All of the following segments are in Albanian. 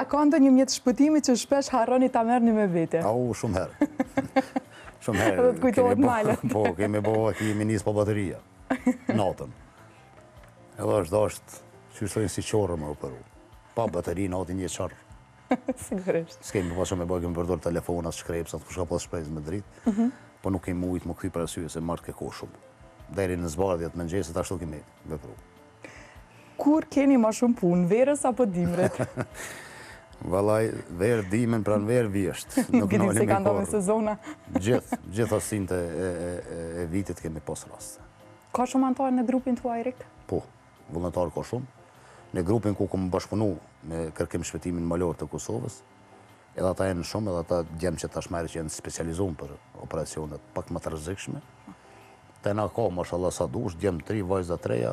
ka ndonjë mjet shpëtimi që shpesh harroni ta merrni me vete? Au, shumë herë. Shumë herë. Edhe të kujtohet malët. Po, kemi nis pa bateria. Natën. Edhe është, qyshtojnë si qorë më operu. Pa bateri, natin një qarë. Sigurisht. S'kemi pasur me bëjë, kemi përdor telefonat, shkrepsat, kush ka pas shprejtë me dritë, po nuk kemi ujtë më këthy për asyje se marrë ke ko shumë. Deri në zbardhjet me ngjeset, ashtu kemi vepru. Kur keni ma shumë punë, verës apo dimret? Valaj, verë, dimen, pranë verë, vjesht. Gëdim se ka ndonë sezona. Gjithë asinte e vitit kemi pas raste. Ka shumë antarë në grupin të Erik? Po, vullnetarë ka shumë. Në grupin ku këmë bashkëpunu me kërkim shpëtimin malor të Kosovës, edhe ata janë shumë, edhe ata djemë që tashmeri që janë specializuar për operacionet pak më të rrezikshme. Te na ka, mashallah, sa dush, djemë 3, vajza 3,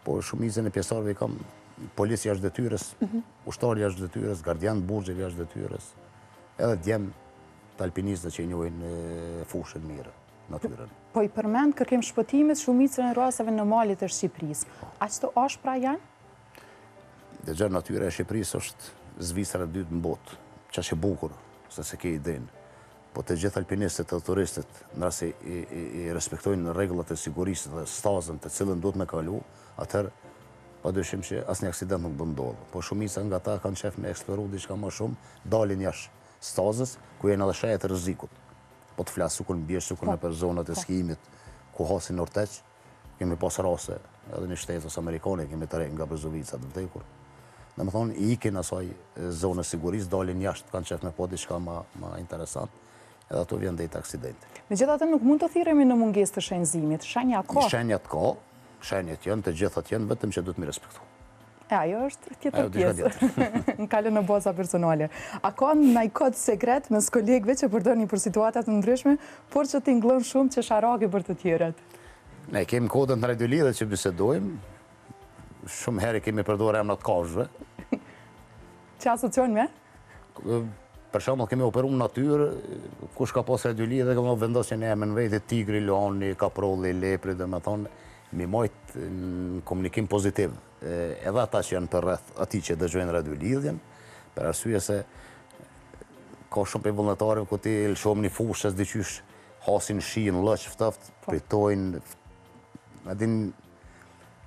po shumicën e pjesarëve i kam polici jashtë detyrës, ushtarë jashtë detyrës, gardian burgjev jashtë detyrës, edhe djemë të alpinistët që i njohin fushën mirë, natyren. Po i përmend kërkim shpëtimit shumicën e rasteve në malit e Shqipërisë. Aq të ashpra janë? Dhe gjërë natyre e Shqipërisë është Zvicra e dytë në botë, që është e bukur, se ke idenë. Po të gjithë alpinistët dhe turistët, nërse i respektojnë rregullat e sigurisë dhe stazën të cilën duhet me kalu, atëherë, pa dyshim që asë një aksident nuk bëndodhë. Po shumica nga ta kanë qef me eksploru diçka më shumë, dalin jashtë stazës, ku jenë edhe shajet e rrezikut. Po të flasë sukur në bjeshtë, sukur në për zonat e skimit, ku hasin Norteq, kemi pas raste, edhe një shtetës amerikane, kemi të rejnë nga Brzovica të vdekur. Dhe më thonë, i ikin asaj zonë sigurisë, dalin jashtë, kanë qef me po diçka ma interesant, edhe ato vjen dhe i të aksidenti. Megjithatë nuk mund të thirremi në mungesë të shenjzimit, shenja ka. Shenjat ka, shenjat janë, të gjithat janë, vetëm që duhet mi respektu. Ajo është tjetër pjesë. Në kalën në boza personale. A ka ndaj kod sekret mes kolegëve që përdorni për situatat të ndryshme, por që t'inglon shumë që sharake për të tjerët? Ne kemi kodën të radiolidhe që bisedojmë, shumë herë kemi përdojrë emnat kafshëve. Që asocion me? Për shembull kemi operu në natyrë, kush ka pas radiolidhe dhe kemi vendosë që ne emën vejtë tigri, luani, kaprolli, lepri, dhe me thonë, mi majtë në komunikim pozitiv. Edhe ata që janë për rreth ati që dëgjojnë radiolidhjen, për arsye se ka shumë për vullnetarëve ku ti lëshom një fushës, diqysh hasin shinë, lëq, ftaft, pritojnë,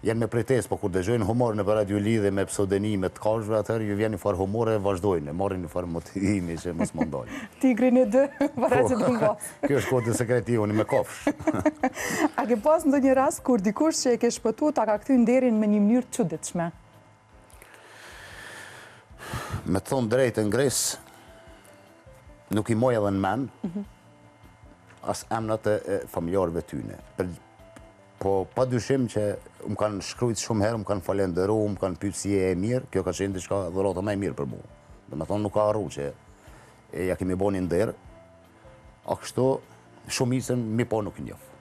janë me pretesë, po kur dëgjojnë humor në për radiolidhje me pseudonime të kafshëve, atëherë ju vjen një farë humor e vazhdojnë, marrin një farë motivimi që mos më ndalë. Tigrin e dë, para që të mbas. Kjo është kodë sekreti unë me kafshë. A ke pas ndonjë rast kur dikush që e ke shpëtu ta ka kthy nderin me një mënyrë të çuditshme? Me të thonë drejtë ngres, nuk i moj edhe në men, as emnat e familjarëve tyne. Po pa dyshim që më kanë shkrujt shumë herë, më kanë falenderu, më kanë pyet si e mirë, kjo ka qenë diçka dhurata më e mirë për mua. Dhe me thonë nuk ka arru që ja kemi bo një nderë, a kështu shumicën mi po nuk njoh.